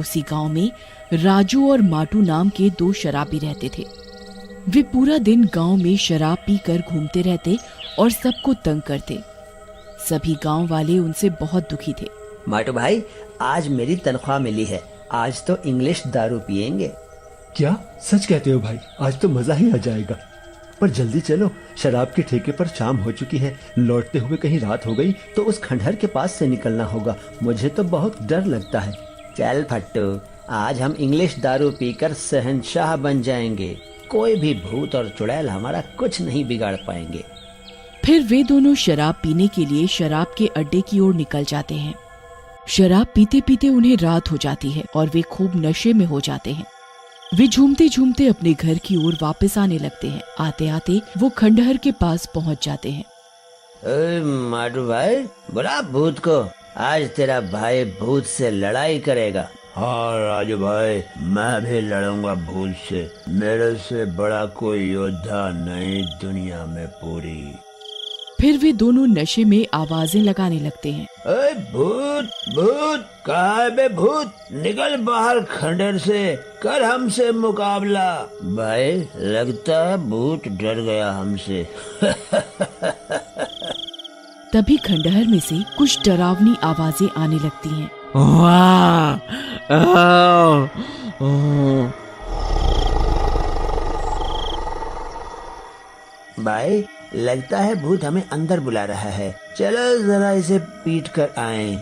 उसी गांव में राजू और माटू नाम के दो शराबी रहते थे। वे पूरा दिन गांव में शराब पीकर घूमते रहते और सबको तंग करते। सभी गांव वाले उनसे बहुत दुखी थे। माटू भाई, आज मेरी तनख्वाह मिली है, आज तो इंग्लिश दारू पियेंगे। क्या सच कहते हो भाई? आज तो मजा ही आ जाएगा। पर जल्दी चलो, शराब के ठेके पर शाम हो चुकी है। लौटते हुए कहीं रात हो गई तो उस खंडहर के पास से निकलना होगा। मुझे तो बहुत डर लगता है। चल फट्टू, आज हम इंग्लिश दारू पीकर शहंशाह बन जाएंगे। कोई भी भूत और चुड़ैल हमारा कुछ नहीं बिगाड़ पाएंगे। फिर वे दोनों शराब पीने के लिए शराब के अड्डे की ओर निकल जाते हैं। शराब पीते पीते उन्हें रात हो जाती है और वे खूब नशे में हो जाते हैं। वे झूमते झूमते अपने घर की ओर वापस आने लगते हैं। आते आते वो खंडहर के पास पहुंच जाते हैं। माटू भाई, बुला भूत को, आज तेरा भाई भूत से लड़ाई करेगा। हाँ राजू भाई, मैं भी लड़ूंगा भूत से। मेरे से बड़ा कोई योद्धा नहीं दुनिया में पूरी। फिर वे दोनों नशे में आवाजें लगाने लगते हैं। भूत भूत, कहाँ है बे भूत? निकल बाहर खंडहर से, कर हमसे मुकाबला। भाई, लगता है भूत डर गया हमसे। तभी खंडहर में से कुछ डरावनी आवाजें आने लगती हैं। भाई, लगता है भूत हमें अंदर बुला रहा है। चलो जरा इसे पीट कर आएं।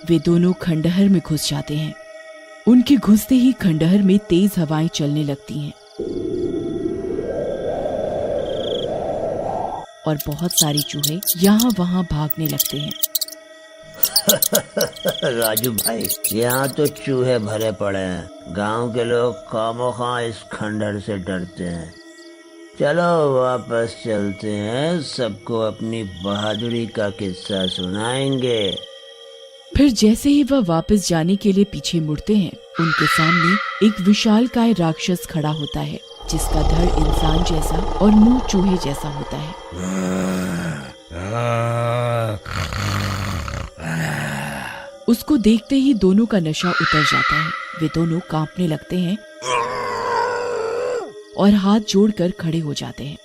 वे दोनों खंडहर में घुस जाते हैं। उनके घुसते ही खंडहर में तेज हवाएं चलने लगती हैं और बहुत सारे चूहे यहाँ वहाँ भागने लगते हैं। राजू भाई, यहाँ तो चूहे भरे पड़े हैं। गांव के लोग खामोखा इस खंडहर से डरते हैं। चलो वापस चलते हैं, सबको अपनी बहादुरी का किस्सा सुनाएंगे। फिर जैसे ही वह वापस जाने के लिए पीछे मुड़ते हैं, उनके सामने एक विशालकाय राक्षस खड़ा होता है, जिसका धड़ इंसान जैसा और मुंह चूहे जैसा होता है। उसको देखते ही दोनों का नशा उतर जाता है। वे दोनों कांपने लगते हैं और हाथ जोड़कर खड़े हो जाते हैं।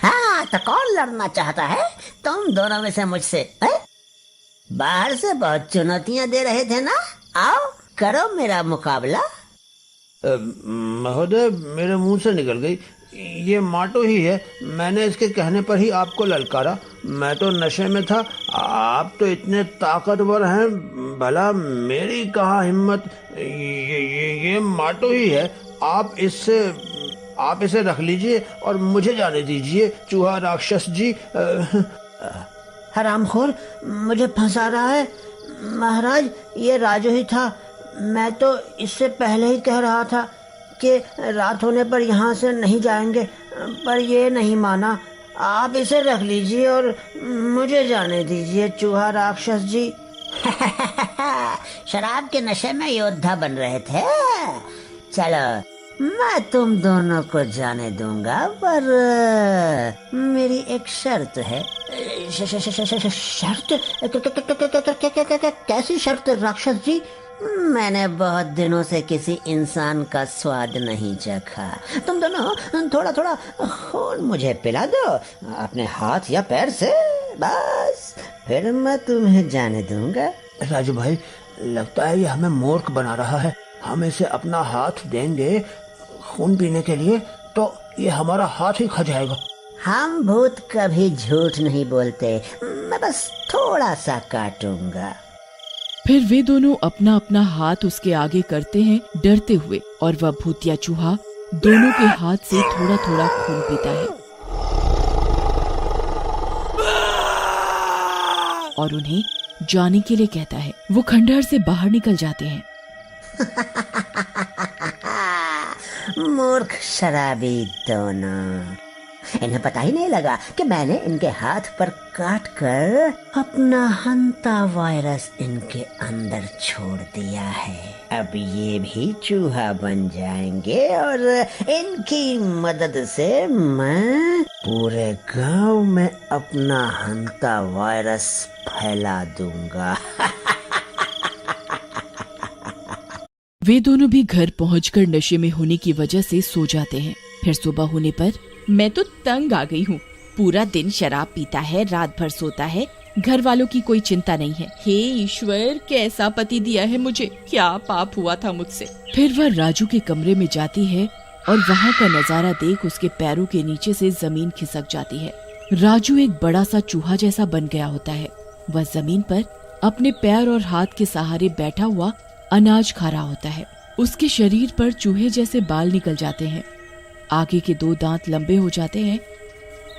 हाँ, तो कौन लड़ना चाहता है तुम दोनों में से मुझसे? बाहर से बहुत चुनौतियां दे रहे थे ना, आओ करो मेरा मुकाबला। महोदय, मेरे मुंह से निकल गई। ये माटू ही है, मैंने इसके कहने पर ही आपको ललकारा। मैं तो नशे में था, आप तो इतने ताकतवर हैं, भला मेरी कहाँ हिम्मत। ये माटू ही है। आप इसे रख लीजिए और मुझे जाने दीजिए, चूहा राक्षस जी। हरामखोर, मुझे फंसा रहा है। महाराज, ये राजू ही था। मैं तो इससे पहले ही कह रहा था कि रात होने पर यहाँ से नहीं जाएंगे, पर ये नहीं माना। आप इसे रख लीजिए और मुझे जाने दीजिए, चूहा राक्षस जी। शराब के नशे में योद्धा बन रहे थे। चलो, मैं तुम दोनों को जाने दूंगा, पर मेरी एक शर्त है। शर्त? कैसी शर्त राक्षस जी? मैंने बहुत दिनों से किसी इंसान का स्वाद नहीं चखा। तुम दोनों थोड़ा थोड़ा खून मुझे पिला दो अपने हाथ या पैर से, बस फिर मैं तुम्हें जाने दूंगा। राजू भाई, लगता है ये हमें मूर्ख बना रहा है। हम इसे अपना हाथ देंगे खून पीने के लिए तो ये हमारा हाथ ही खा जाएगा। हम भूत कभी झूठ नहीं बोलते, मैं बस थोड़ा सा काटूंगा। फिर वे दोनों अपना अपना हाथ उसके आगे करते हैं डरते हुए, और वह भूतिया चूहा दोनों के हाथ से थोड़ा थोड़ा खून पीता है और उन्हें जाने के लिए कहता है। वो खंडहर से बाहर निकल जाते हैं। मूर्ख शराबी दोनों, इन्हें पता ही नहीं लगा कि मैंने इनके हाथ पर काट कर अपना हंता वायरस इनके अंदर छोड़ दिया है। अब ये भी चूहा बन जाएंगे और इनकी मदद से मैं पूरे गांव में अपना हंता वायरस फैला दूंगा। वे दोनों भी घर पहुंचकर नशे में होने की वजह से सो जाते हैं। फिर सुबह होने पर मैं तो तंग आ गई हूँ। पूरा दिन शराब पीता है, रात भर सोता है, घर वालों की कोई चिंता नहीं है। हे ईश्वर, कैसा पति दिया है मुझे, क्या पाप हुआ था मुझसे। फिर वह राजू के कमरे में जाती है और वहाँ का नजारा देख उसके पैरों के नीचे से जमीन खिसक जाती है। राजू एक बड़ा सा चूहा जैसा बन गया होता है। वह जमीन पर अपने पैर और हाथ के सहारे बैठा हुआ अनाज खा रहा होता है। उसके शरीर पर चूहे जैसे बाल निकल जाते हैं, आगे के 2 दांत लंबे हो जाते हैं,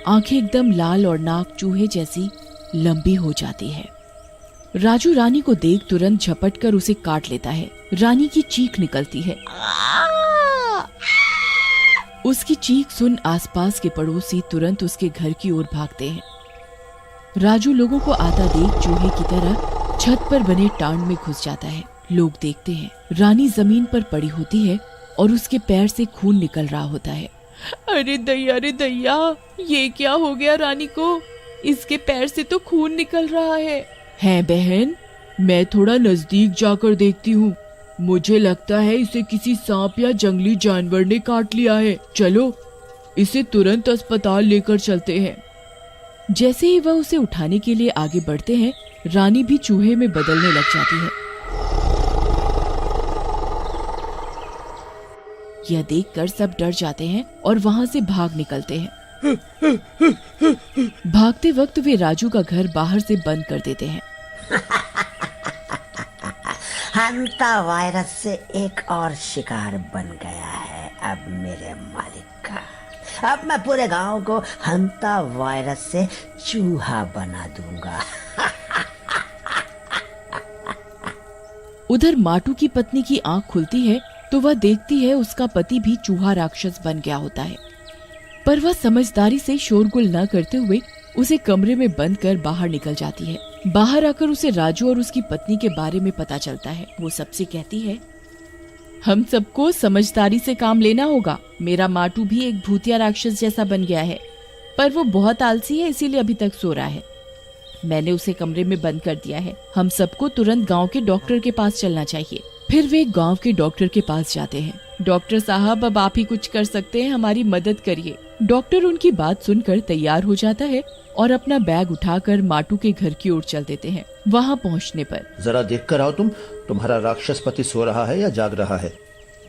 आंखें एकदम लाल और नाक चूहे जैसी लंबी हो जाती है। राजू रानी को देख तुरंत झपटकर उसे काट लेता है। रानी की चीख निकलती है। उसकी चीख सुन आसपास के पड़ोसी तुरंत उसके घर की ओर भागते हैं। राजू लोगों को आता देख चूहे की तरह छत पर बने टांड में घुस जाता है। लोग देखते हैं, रानी जमीन पर पड़ी होती है और उसके पैर से खून निकल रहा होता है। अरे दैया, ये क्या हो गया रानी को? इसके पैर से तो खून निकल रहा है बहन, मैं थोड़ा नजदीक जाकर देखती हूँ। मुझे लगता है इसे किसी सांप या जंगली जानवर ने काट लिया है। चलो इसे तुरंत अस्पताल लेकर चलते हैं। जैसे ही वह उसे उठाने के लिए आगे बढ़ते हैं, रानी भी चूहे में बदलने लग जाती है। यह देखकर सब डर जाते हैं और वहाँ से भाग निकलते हैं। भागते वक्त वे राजू का घर बाहर से बंद कर देते हैं। हंता वायरस से एक और शिकार बन गया है अब मेरे मालिक का। अब मैं पूरे गांव को हंता वायरस से चूहा बना दूंगा। उधर माटू की पत्नी की आंख खुलती है तो वह देखती है उसका पति भी चूहा राक्षस बन गया होता है, पर वह समझदारी से शोरगुल न करते हुए उसे कमरे में बंद कर बाहर निकल जाती है। बाहर आकर उसे राजू और उसकी पत्नी के बारे में पता चलता है। वो सबसे कहती है, हम सबको समझदारी से काम लेना होगा। मेरा माटू भी एक भूतिया राक्षस जैसा बन गया है, पर वो बहुत आलसी है, इसीलिए अभी तक सो रहा है। मैंने उसे कमरे में बंद कर दिया है। हम सबको तुरंत गांव के डॉक्टर के पास चलना चाहिए। फिर वे गांव के डॉक्टर के पास जाते हैं। डॉक्टर साहब, अब आप ही कुछ कर सकते हैं, हमारी मदद करिए। डॉक्टर उनकी बात सुनकर तैयार हो जाता है और अपना बैग उठाकर माटू के घर की ओर चल देते हैं। वहाँ पहुँचने पर, जरा देख कर आओ, तुम्हारा राक्षस पति सो रहा है या जाग रहा है?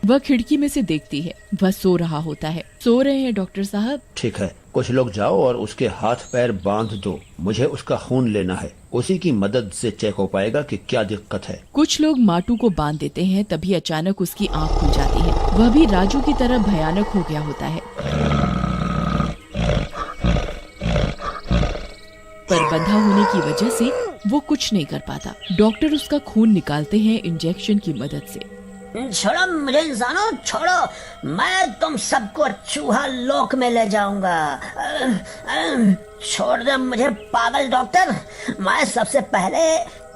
वह खिड़की में से देखती है। वह सो रहा होता है। सो रहे हैं डॉक्टर साहब। ठीक है, कुछ लोग जाओ और उसके हाथ पैर बांध दो। मुझे उसका खून लेना है। उसी की मदद से चेक हो पाएगा कि क्या दिक्कत है। कुछ लोग माटू को बांध देते हैं। तभी अचानक उसकी आंख खुल जाती है। वह भी राजू की तरह भयानक हो गया होता है, पर बंधा होने की वजह से वो कुछ नहीं कर पाता। डॉक्टर उसका खून निकालते हैं इंजेक्शन की मदद से। छोड़ो मुझे इंसानों, छोड़ो, मैं तुम सबको चूहा लोक में ले जाऊंगा। छोड़ दे मुझे पागल डॉक्टर, मैं सबसे पहले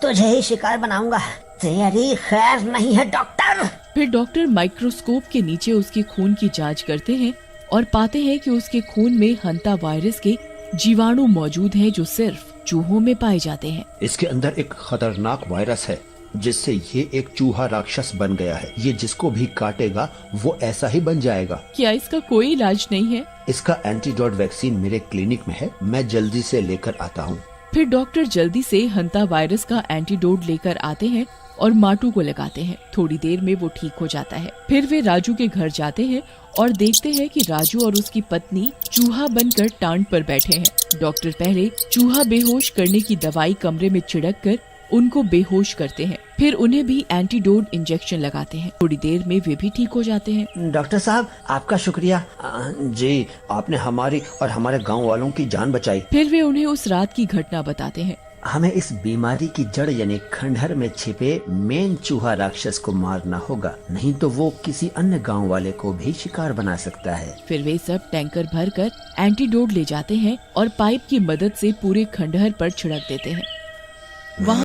तुझे ही शिकार बनाऊंगा। तेरी खैर नहीं है डॉक्टर। फिर डॉक्टर माइक्रोस्कोप के नीचे उसके खून की जांच करते हैं और पाते हैं कि उसके खून में हंता वायरस के जीवाणु मौजूद हैं जो सिर्फ चूहों में पाए जाते हैं। इसके अंदर एक खतरनाक वायरस है जिससे ये एक चूहा राक्षस बन गया है। ये जिसको भी काटेगा वो ऐसा ही बन जाएगा। क्या इसका कोई इलाज नहीं है? इसका एंटीडोट वैक्सीन मेरे क्लिनिक में है, मैं जल्दी से लेकर आता हूँ। फिर डॉक्टर जल्दी से हंता वायरस का एंटीडोट लेकर आते हैं और माटू को लगाते हैं। थोड़ी देर में वो ठीक हो जाता है। फिर वे राजू के घर जाते हैं और देखते हैं कि राजू और उसकी पत्नी चूहा बनकर टांड पर बैठे हैं। डॉक्टर पहले चूहा बेहोश करने की दवाई कमरे में छिड़क कर उनको बेहोश करते हैं। फिर उन्हें भी एंटीडोट इंजेक्शन लगाते हैं। थोड़ी देर में वे भी ठीक हो जाते हैं। डॉक्टर साहब, आपका शुक्रिया। जी, आपने हमारी और हमारे गांव वालों की जान बचाई। फिर वे उन्हें उस रात की घटना बताते हैं। हमें इस बीमारी की जड़ यानी खंडहर में छिपे मेन चूहा राक्षस को मारना होगा, नहीं तो वो किसी अन्य गांव वाले को भी शिकार बना सकता है। फिर वे सब टैंकर भरकर एंटीडोट ले जाते हैं और पाइप की मदद से पूरे खंडहर पर छिड़क देते हैं। वहाँ